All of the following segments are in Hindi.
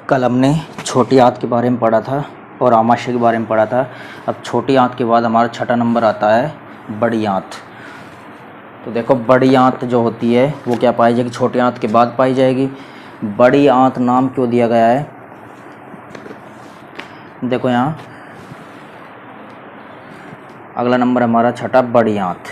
कल हमने छोटी आंत के बारे में पढ़ा था और आमाशय के बारे में पढ़ा था। अब छोटी आंत के बाद हमारा छठा नंबर आता है बड़ी आंत। तो देखो बड़ी आंत जो होती है वो क्या पाई जाएगी, छोटी आंत के बाद पाई जाएगी। बड़ी आंत नाम क्यों दिया गया है, देखो यहाँ अगला नंबर हमारा छठा बड़ी आंत।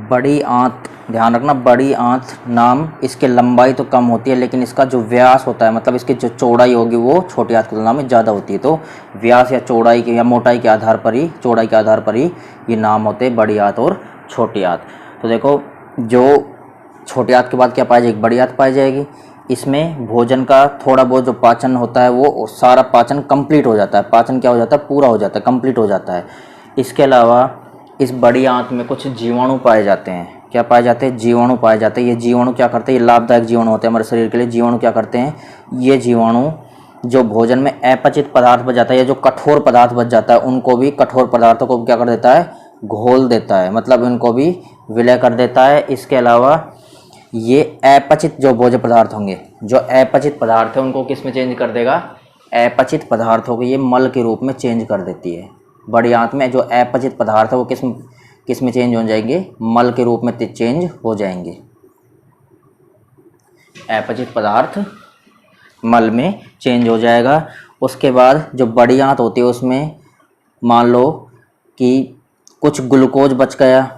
बड़ी आंत ध्यान रखना, बड़ी आंत नाम, इसके लंबाई तो कम होती है लेकिन इसका जो व्यास होता है, मतलब इसकी जो चौड़ाई होगी वो छोटी आंत की तुलना में ज़्यादा होती है। तो व्यास या चौड़ाई के या मोटाई के आधार पर ही, चौड़ाई के आधार पर ही ये नाम होते हैं बड़ी आंत और छोटी आंत। तो देखो जो छोटी आंत के बाद क्या पाई जाएगी, बड़ी आंत पाई जाएगी। इसमें भोजन का थोड़ा बहुत जो पाचन होता है वो सारा पाचन कंप्लीट हो जाता है। पाचन क्या हो जाता है, पूरा हो जाता है, कंप्लीट हो जाता है। इसके अलावा इस बड़ी आंत में कुछ जीवाणु पाए जाते हैं। क्या पाए जाते हैं, जीवाणु पाए जाते हैं। ये जीवाणु क्या करते हैं, ये लाभदायक जीवाणु होते हैं हमारे शरीर के लिए। जीवाणु क्या करते हैं, ये जीवाणु जो भोजन में अपचित पदार्थ बच जाता है या जो कठोर पदार्थ बच जाता है उनको भी, कठोर पदार्थों को क्या कर देता है, घोल देता है, मतलब इनको भी विलय कर देता है। इसके अलावा ये अपचित जो भोज्य पदार्थ होंगे, जो अपचित पदार्थ है उनको किस में चेंज कर देगा, अपचित पदार्थों को ये मल के रूप में चेंज कर देती है। बड़ी आंत में जो अपचित पदार्थ है वो किस में चेंज हो जाएंगे, मल के रूप में चेंज हो जाएंगे। अपचित पदार्थ मल में चेंज हो जाएगा। उसके बाद जो बड़ी आंत होती है उसमें मान लो कि कुछ ग्लूकोज बच गया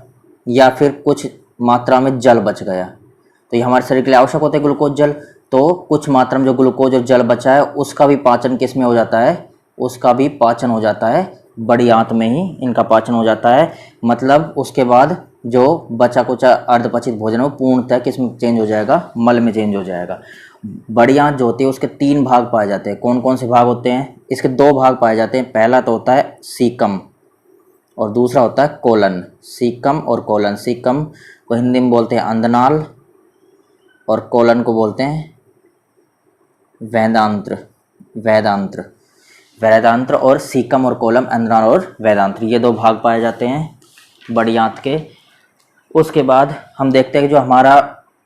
या फिर कुछ मात्रा में जल बच गया, तो ये हमारे शरीर के लिए आवश्यक होते हैं ग्लूकोज जल। तो कुछ मात्रा में जो ग्लूकोज और जल बचा है उसका भी पाचन किस में हो जाता है, उसका भी पाचन हो जाता है बड़ी आंत में ही, इनका पाचन हो जाता है। मतलब उसके बाद जो बचा कुचा अर्धपचित भोजन है वो पूर्णतः किस में चेंज हो जाएगा, मल में चेंज हो जाएगा। बड़ी आंत जो होती है उसके 3 भाग पाए जाते हैं। कौन कौन से भाग होते हैं, इसके 2 भाग पाए जाते हैं। पहला तो होता है सीकम और दूसरा होता है कोलन। सीकम और कोलन, सीकम को हिंदी में बोलते हैं अंधनाल और कोलन को बोलते हैं वेदांत्र। वेदांत्र वेदांत्र और सीकम और कोलम, अंधनाल और वेदांत्र, ये 2 भाग पाए जाते हैं बड़ी आंत के। उसके बाद हम देखते हैं कि जो हमारा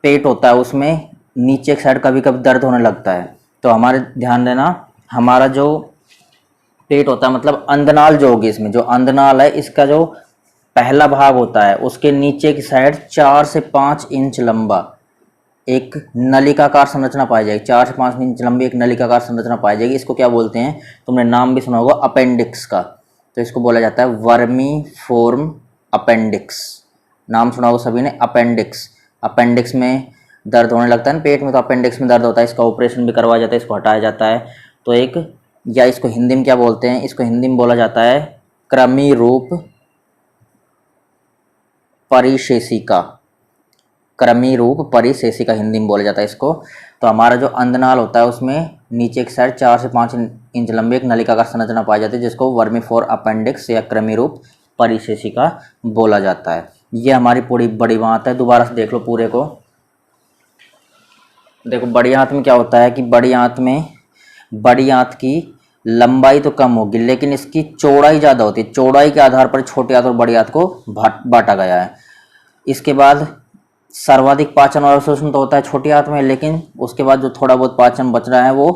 पेट होता है उसमें नीचे की साइड कभी कभी दर्द होने लगता है। तो हमारे ध्यान देना, हमारा जो पेट होता है मतलब अंधनाल जो होगी, इसमें जो अंधनाल है इसका जो पहला भाग होता है उसके नीचे की साइड 4 से 5 इंच लंबा एक नलिकाकार संरचना पाई जाएगी। 4 से 5 इंच लंबी एक नलिकाकार संरचना पाई जाएगी। इसको क्या बोलते हैं, तुमने नाम भी सुना होगा अपेंडिक्स का। तो इसको बोला जाता है वर्मीफोर्म अपेंडिक्स। नाम सुना होगा सभी ने, अपेंडिक्स। अपेंडिक्स में दर्द होने लगता है ना पेट में, तो अपेंडिक्स में दर्द होता है, इसका ऑपरेशन भी करवाया जाता है, इसको हटाया जाता है। तो एक, या इसको हिंदी में क्या बोलते हैं, इसको हिंदी में बोला जाता है कृमि रूप परिशेषिका। कृमि रूप परिशेषिका हिंदी में बोला जाता है इसको। तो हमारा जो अंधनाल होता है उसमें नीचे की साइड 4 से 5 इंच लंबी एक नलिकाकार संरचना पाई जाती है जिसको वर्मीफोर अपेंडिक्स या कृमि रूप परिशेषिका बोला जाता है। ये हमारी पूरी बड़ी आंत है। दोबारा से देख लो पूरे को। देखो बड़ी आंत में क्या होता है कि बड़ी आंत में, बड़ी आंत की लंबाई तो कम होगी लेकिन इसकी चौड़ाई ज़्यादा होती है। चौड़ाई के आधार पर छोटी आंत और बड़ी आंत को बांटा गया है। इसके बाद सर्वाधिक पाचन और अवशोषण तो होता है छोटी आंत में, लेकिन उसके बाद जो थोड़ा बहुत पाचन बच रहा है वो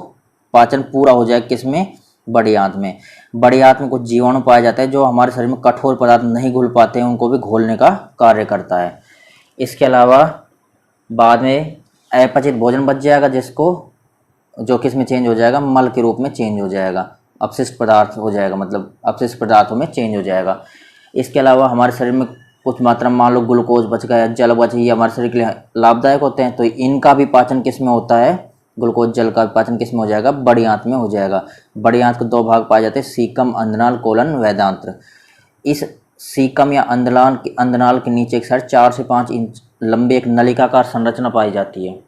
पाचन पूरा हो जाए किसमें, बड़ी आंत में। बड़ी आंत में कुछ जीवाणु पाए जाते हैं जो हमारे शरीर में कठोर पदार्थ नहीं घुल पाते हैं, उनको भी घोलने का कार्य करता है। इसके अलावा बाद में अपचित भोजन बच जाएगा जिसको, जो किस में चेंज हो जाएगा, मल के रूप में चेंज हो जाएगा, अपशिष्ट पदार्थ हो जाएगा, मतलब अपशिष्ट पदार्थों में चेंज हो जाएगा। इसके अलावा हमारे शरीर में कुछ मात्रा में मान लो ग्लूकोज बच गया, जल बच गया, हमारे शरीर के लिए लाभदायक होते हैं, तो इनका भी पाचन किस में होता है, ग्लूकोज जल का पाचन किस में हो जाएगा, बड़ी आंत में हो जाएगा। बड़ी आंत के 2 भाग पाए जाते हैं, सीकम अंधनाल कोलन वेदांत्र। इस सीकम या अंधनाल के नीचे की साइड 4 से 5 इंच लंबी एक नलिकाकार संरचना पाई जाती है,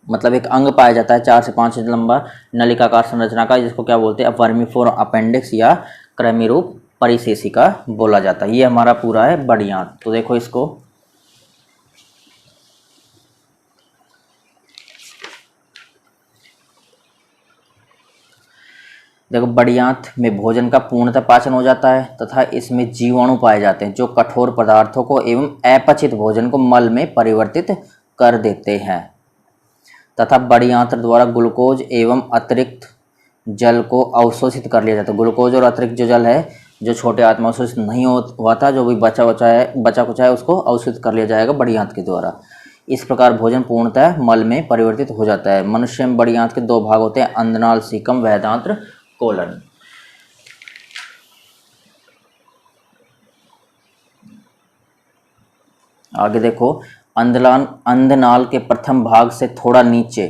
मतलब एक अंग पाया जाता है 4 से 5 इंच लंबा नलिकाकार संरचना का, जिसको क्या बोलते हैं, वर्मीफोर अपेंडिक्स या कृमि रूप परिशेषिका बोला जाता है। ये हमारा पूरा है बड़ी आंत। तो देखो इसको, देखो, बड़ी आंत में भोजन का पूर्णतः पाचन हो जाता है तथा इसमें जीवाणु पाए जाते हैं जो कठोर पदार्थों को एवं अपचित भोजन को मल में परिवर्तित कर देते हैं तथा बड़ी आंत्र द्वारा ग्लूकोज एवं अतिरिक्त जल को अवशोषित कर लिया जाता है। ग्लूकोज और अतिरिक्त जो जल है जो छोटे आंत में अवशोषित नहीं हुआ था, जो भी बचा कुचा है उसको अवशोषित कर लिया जाएगा बड़ी आंत के द्वारा। इस प्रकार भोजन पूर्णतः मल में परिवर्तित हो जाता है। मनुष्य में बड़ी आंत के दो भाग होते हैं, अंधनाल सीकम वेदांत्र कोलन। आगे देखो, अंधनाल के प्रथम भाग से थोड़ा नीचे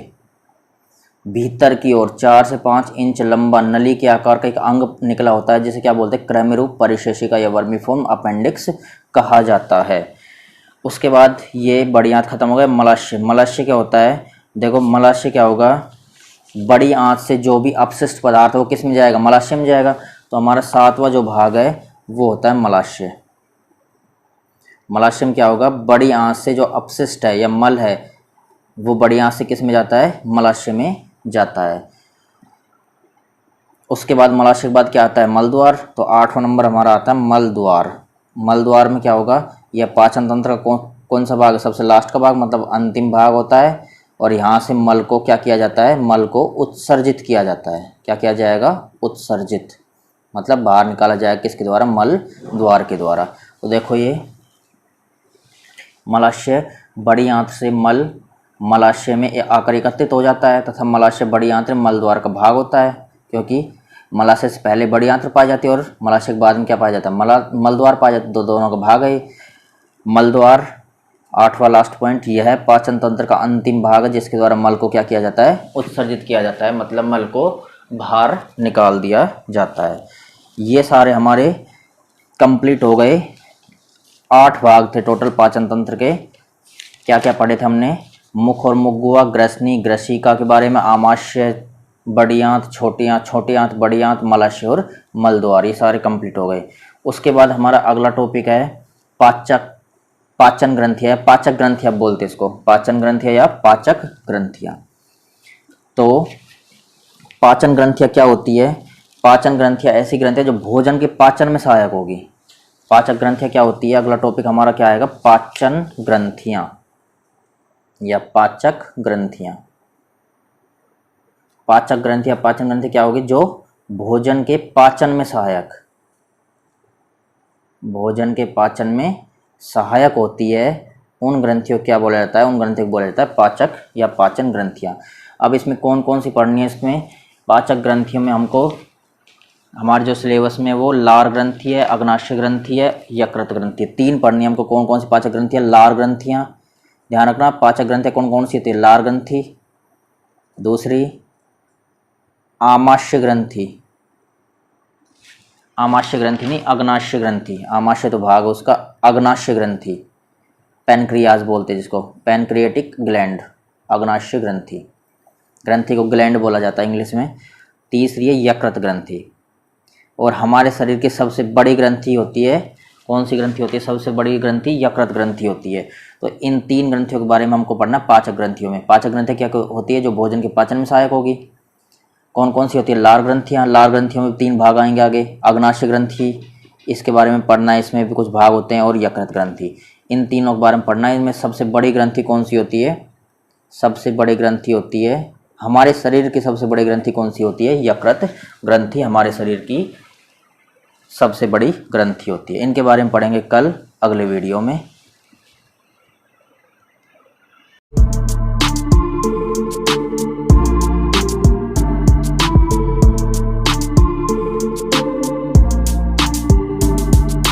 भीतर की ओर 4 से 5 इंच लंबा नली के आकार का एक अंग निकला होता है जिसे क्या बोलते हैं, क्रमिरूप परिशेषिका या वर्मीफॉर्म अपेंडिक्स कहा जाता है। उसके बाद ये बड़ी आंत खत्म हो गया। मलाशय, मलाशय क्या होता है, देखो मलाशय क्या होगा, बड़ी आंत से जो भी अपशिष्ट पदार्थ है वो किस में जाएगा, मलाशय में जाएगा। तो हमारा 7वां जो भाग है वो होता है मलाशय। मलाशय में क्या होगा, बड़ी आंत से जो अपशिष्ट है या मल है वो बड़ी आंत से किस में जाता है, मलाशय में जाता है। उसके बाद मलाशय के बाद क्या आता है, मलद्वार। तो 8वां नंबर हमारा आता है मलद्वार। मलद्वार में क्या होगा, यह पाचन तंत्र का कौन सा भाग है, सबसे लास्ट का भाग, मतलब अंतिम भाग होता है। और यहाँ से मल को क्या किया जाता है, मल को उत्सर्जित किया जाता है। क्या किया जाएगा, उत्सर्जित, मतलब बाहर निकाला जाएगा किसके द्वारा, मल द्वार के द्वारा। तो देखो ये मलाशय, बड़ी आंत से मल मलाशय में आकर एकत्रित हो जाता है तथा मलाशय बड़ी आंत्र मल द्वार का भाग होता है, क्योंकि मलाशय से पहले बड़ी आंत्र पाई जाती है और मलाशय के बाद में क्या पाया जाता है, मल द्वार पाया जाता है। दोनों का भाग है मल द्वार। 8वां लास्ट पॉइंट यह है पाचन तंत्र का अंतिम भाग है जिसके द्वारा मल को क्या किया जाता है, उत्सर्जित किया जाता है, मतलब मल को बाहर निकाल दिया जाता है। ये सारे हमारे कंप्लीट हो गए। 8 भाग थे टोटल पाचन तंत्र के। क्या क्या पढ़े थे हमने, मुख और मुखगुआ, ग्रसनी, ग्रसिका के बारे में, आमाशय, बड़ी आंत, छोटी आंत, बड़ी आंत, मलाशय और मलद्वार, ये सारे कंप्लीट हो गए। उसके बाद हमारा अगला टॉपिक है पाचन ग्रंथियाँ, पाचक ग्रंथियाँ बोलते इसको, पाचन ग्रंथियाँ या पाचक ग्रंथियाँ। तो पाचन ग्रंथियाँ क्या होती है, पाचन ग्रंथियाँ ऐसी ग्रंथियाँ जो भोजन के पाचन में सहायक होगी। पाचक ग्रंथियाँ क्या होती है, अगला टॉपिक हमारा क्या आएगा, पाचन ग्रंथियाँ या पाचक ग्रंथियां। पाचक ग्रंथियां, पाचन ग्रंथि क्या होगी, जो भोजन के पाचन में सहायक, भोजन के पाचन में सहायक होती है, उन ग्रंथियों क्या बोला जाता है, उन ग्रंथियों को बोला जाता है पाचक या पाचन ग्रंथियां। अब इसमें कौन कौन सी पढ़नी है, इसमें पाचक ग्रंथियों में हमको हमारे जो सिलेबस में वो लार ग्रंथि है, अग्नाशय ग्रंथि है, यकृत ग्रंथि है, 3 पढ़नी है हमको। कौन कौन सी पाचक ग्रंथि है, लार ग्रंथियां, ध्यान रखना पाचक ग्रंथियां कौन कौन सी होती है, लार ग्रंथि, दूसरी आमाशय ग्रंथि, आमाशय ग्रंथि नहीं अग्नाशय ग्रंथि, आमाशय तो भाग उसका, अग्नाशय ग्रंथि, पैनक्रियाज बोलते हैं जिसको, पैनक्रिएटिक ग्लैंड, अग्नाशय ग्रंथि, ग्रंथि को ग्लैंड बोला जाता है इंग्लिश में। तीसरी है यकृत ग्रंथि। और हमारे शरीर की सबसे बड़ी ग्रंथि होती है, कौन सी ग्रंथि होती है, सबसे बड़ी ग्रंथि यकृत ग्रंथि होती है। तो इन 3 ग्रंथियों के बारे में हमको पढ़ना पाचक ग्रंथियों में। पाचक ग्रंथियाँ क्या होती है, जो भोजन के पाचन में सहायक होगी। कौन कौन सी होती है, लार ग्रंथियाँ, लार ग्रंथियों में 3 भाग आएंगे आगे, अग्नाशय ग्रंथि, इसके बारे में पढ़ना है, इसमें भी कुछ भाग होते हैं, और यकृत ग्रंथि, इन तीनों के बारे में पढ़ना है। इनमें सबसे बड़ी ग्रंथि कौन सी होती है, सबसे बड़ी ग्रंथि होती है, हमारे शरीर की सबसे बड़ी ग्रंथि कौन सी होती है, यकृत ग्रंथि हमारे शरीर की सबसे बड़ी ग्रंथि होती है। इनके बारे में पढ़ेंगे कल अगले वीडियो में।